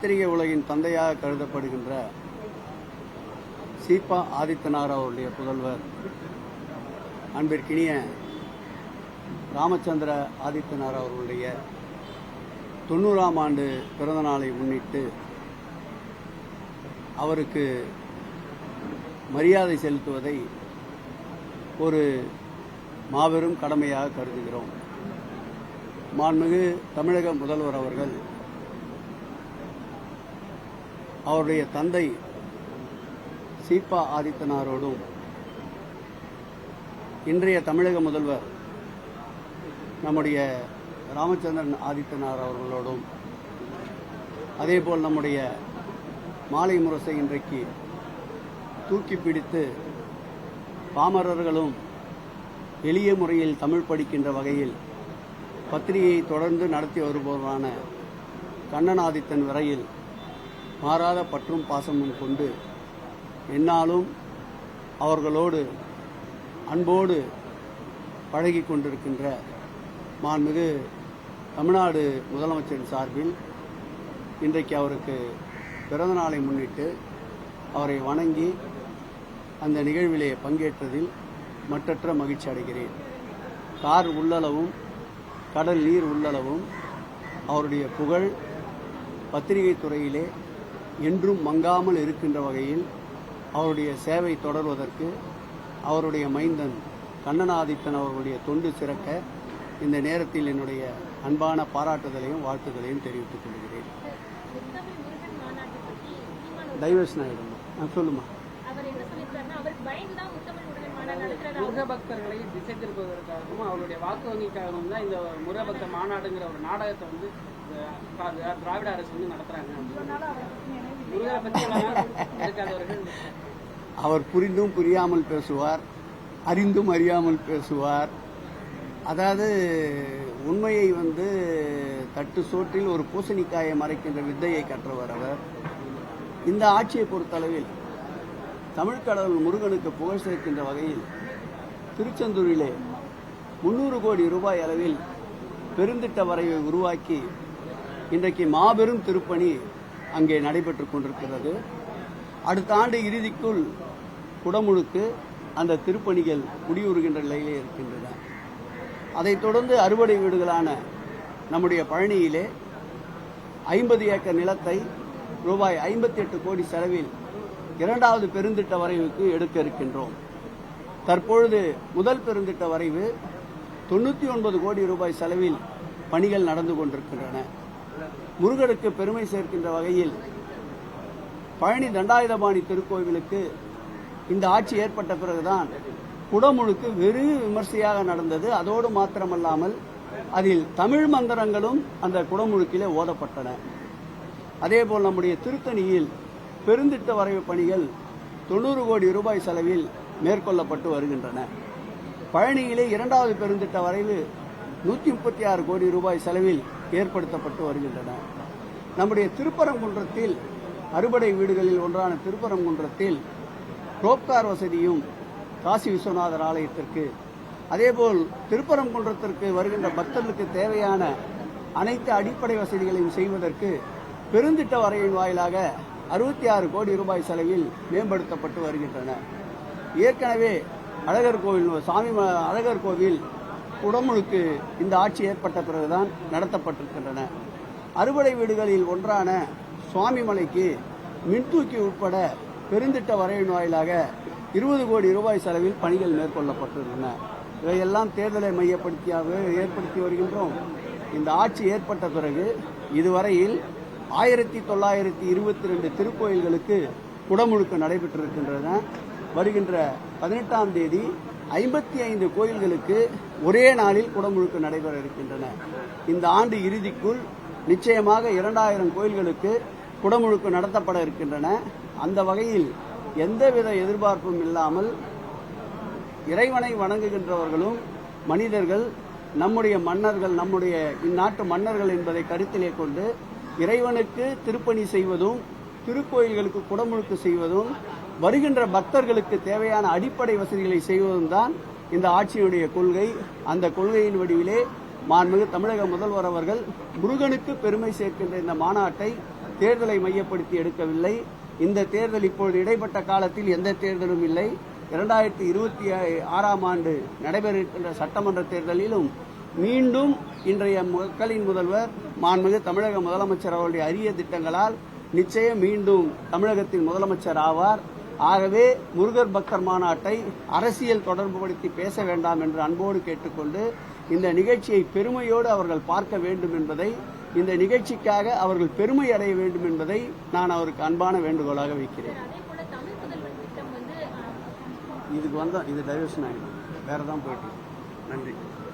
பத்திரிகை உலகின் தந்தையாக கருதப்படுகின்ற சீபா ஆதித்தனார் அவருடைய புதல்வர் அன்பிற்கினிய ராமச்சந்திர ஆதித்தனார் அவர்களுடைய 90ஆம் ஆண்டு பிறந்த நாளை முன்னிட்டு அவருக்கு மரியாதை செலுத்துவதை ஒரு மாபெரும் கடமையாக கருதுகிறோம். மாண்புமிகு தமிழக முதல்வர் அவர்கள் அவருடைய தந்தை சீபா ஆதித்தனாரோடும் இன்றைய தமிழக முதல்வர் நம்முடைய ராமச்சந்திரன் ஆதித்தனார் அவர்களோடும் அதேபோல் நம்முடைய மாலை முரசை இன்றைக்கு தூக்கி பிடித்து பாமரர்களும் எளிய முறையில் தமிழ் படிக்கின்ற வகையில் பத்திரிகையை தொடர்ந்து நடத்தி வருபவரான கண்ணனாதித்தன் வரையில் மாறாத பற்றும் பாசமும் கொண்டு எந்நாளும் அவர்களோடு அன்போடு பழகி கொண்டிருக்கின்ற மாண்புமிகு தமிழ்நாடு முதலமைச்சரின் சார்பில் இன்றைக்கு அவருக்கு பிறந்த நாளை முன்னிட்டு அவரை வணங்கி அந்த நிகழ்விலே பங்கேற்றதில் மற்றற்ற மகிழ்ச்சி அடைகிறேன். கார் உள்ளளவும் கடல் நீர் உள்ளளவும் அவருடைய புகழ் பத்திரிகை துறையிலே என்றும் மங்காமல் இருக்கின்ற வகையில் அவருடைய சேவை தொடர்வதற்கு அவருடைய மைந்தன் கண்ணனாதித்தன் அவர்களுடைய தொண்டு சிறக்க இந்த நேரத்தில் என்னுடைய அன்பான பாராட்டுதலையும் வாழ்த்துதலையும் தெரிவித்துக் கொள்கிறேன். டைவர்ஷன் ஆயிடும் சொல்லுமா. முருகபக்தர்களை திசை திருப்பதற்காகவும் அவருடைய வாக்கு வங்கிக்காகவும் தான் இந்த முருகபக்த மாநாடுங்கிற ஒரு நாடகத்தை வந்து திராவிட அரசு வந்து நடத்துறாங்க. அவர் புரிந்தும் புரியாமல் பேசுவார், அறிந்தும் அறியாமல் பேசுவார். அதாவது உண்மையை வந்து தட்டு சோற்றில் ஒரு பூசணிக்காயை மறைக்கின்ற வித்தையை கற்றவர் அவர். இந்த ஆட்சியை பொறுத்தளவில் தமிழ்கடவுள் முருகனுக்கு புகழ் சேர்க்கின்ற வகையில் திருச்செந்தூரிலே 300 கோடி ரூபாய் அளவில் பெருந்திட்ட வரைவை உருவாக்கி இன்றைக்கு மாபெரும் திருப்பணி அங்கே நடைபெற்றுக் கொண்டிருக்கிறது. அடுத்த ஆண்டு இறுதிக்குள் குடமுழுக்கு அந்த திருப்பணிகள் முடிவுறுகின்ற நிலையிலே இருக்கின்றன. அதைத் தொடர்ந்து அறுவடை வீடுகளான நம்முடைய பழனியிலே 50 ஏக்கர் நிலத்தை ரூபாய் 58 கோடி செலவில் 2வது பெருந்திட்ட வரைவுக்கு எடுக்க இருக்கின்றோம். தற்பொழுது முதல் பெருந்திட்ட வரைவு 99 கோடி ரூபாய் செலவில் பணிகள் நடந்து கொண்டிருக்கின்றன. முருகனுக்கு பெருமை சேர்க்கின்ற வகையில் பழனி தண்டாயுதபாணி திருக்கோவிலுக்கு இந்த ஆட்சி ஏற்பட்ட பிறகுதான் குடமுழுக்கு வெறும் விமர்சையாக நடந்தது. அதோடு மாத்திரமல்லாமல் அதில் தமிழ் மந்திரங்களும் அந்த குடமுழுக்கிலே ஓதப்பட்டன. அதேபோல் நம்முடைய திருத்தணியில் பெருந்திட்ட வரைவு பணிகள் 90 கோடி ரூபாய் செலவில் மேற்கொள்ளப்பட்டு வருகின்றன. பழனியிலே 2வது பெருந்திட்ட வரைவு 136 கோடி ரூபாய் செலவில் ஏற்படுத்தப்பட்டு வருகின்றன. நம்முடைய திருப்பரங்குன்றத்தில் அறுபடை வீடுகளில் ஒன்றான திருப்பரங்குன்றத்தில் ரோப்கார் வசதியும் காசி விஸ்வநாதர் ஆலயத்திற்கு அதேபோல் திருப்பரங்குன்றத்திற்கு வருகின்ற பக்தர்களுக்கு தேவையான அனைத்து அடிப்படை வசதிகளையும் செய்வதற்கு பெருந்திட்ட வரைவின் வாயிலாக 66 கோடி ரூபாய் செலவில் மேம்படுத்தப்பட்டு வருகின்றன. ஏற்கனவே அழகர் கோவில் குடமுழுக்கு இந்த ஆட்சி ஏற்பட்ட பிறகுதான் நடத்தப்பட்டிருக்கின்றன. அறுபடை வீடுகளில் ஒன்றான சுவாமிமலைக்கு மின்தூக்கி உட்பட பெருந்திட்ட வரைவின் வாயிலாக 20 கோடி ரூபாய் செலவில் பணிகள் மேற்கொள்ளப்பட்டுள்ளன. இவையெல்லாம் தேர்தலை மையப்படுத்தியாக ஏற்படுத்தி வருகின்றோம். இந்த ஆட்சி ஏற்பட்ட பிறகு இதுவரையில் 1922 திருக்கோயில்களுக்கு குடமுழுக்கு நடைபெற்றிருக்கின்றன. வருகின்ற 18ஆம் தேதி 55 கோயில்களுக்கு ஒரே நாளில் குடமுழுக்கு நடைபெற இருக்கின்றன. இந்த ஆண்டு இறுதிக்குள் நிச்சயமாக 2000 கோயில்களுக்கு குடமுழுக்கு நடத்தப்பட இருக்கின்றன. அந்த வகையில் எந்தவித எதிர்பார்ப்பும் இல்லாமல் இறைவனை வணங்குகின்றவர்களும் மனிதர்கள் நம்முடைய மன்னர்கள், நம்முடைய இந்நாட்டு மன்னர்கள் என்பதை கருத்திலே கொண்டு இறைவனுக்கு திருப்பணி செய்வதும் திருக்கோயில்களுக்கு குடமுழுக்கு செய்வதும் வருகின்ற பக்தர்களுக்கு தேவையான அடிப்படை வசதிகளை செய்வதும் தான் இந்த ஆட்சியினுடைய கொள்கை. அந்த கொள்கையின் வடிவிலே மாண்புமிகு தமிழக முதல்வர் அவர்கள் முருகனுக்கு பெருமை சேர்க்கின்ற இந்த மாநாட்டை தேர்தலை மையப்படுத்தி எடுக்கவில்லை. இந்த தேர்தல் இப்பொழுது இடைப்பட்ட காலத்தில் எந்த தேர்தலும் இல்லை. 2026ஆம் ஆண்டு நடைபெற இருக்கின்ற சட்டமன்ற தேர்தலிலும் மீண்டும் இன்றைய மக்களின் முதல்வர் மாண்புமிகு தமிழக முதலமைச்சர் அவருடைய அரிய திட்டங்களால் நிச்சயம் மீண்டும் தமிழகத்தின் முதலமைச்சர் ஆவார். ஆகவே முருகர் பக்தர் மாநாட்டை அரசியல் தொடர்புபடுத்தி பேச வேண்டாம் என்று அன்போடு கேட்டுக்கொண்டு இந்த நிகழ்ச்சியை பெருமையோடு அவர்கள் பார்க்க வேண்டும் என்பதை, இந்த நிகழ்ச்சிக்காக அவர்கள் பெருமை அடைய வேண்டும் என்பதை நான் அவருக்கு அன்பான வேண்டுகோளாக வைக்கிறேன். இதுக்கு வந்தோம், இது டைவர்ஷன் ஆகிடும், வேற தான் போயிட்டு. நன்றி.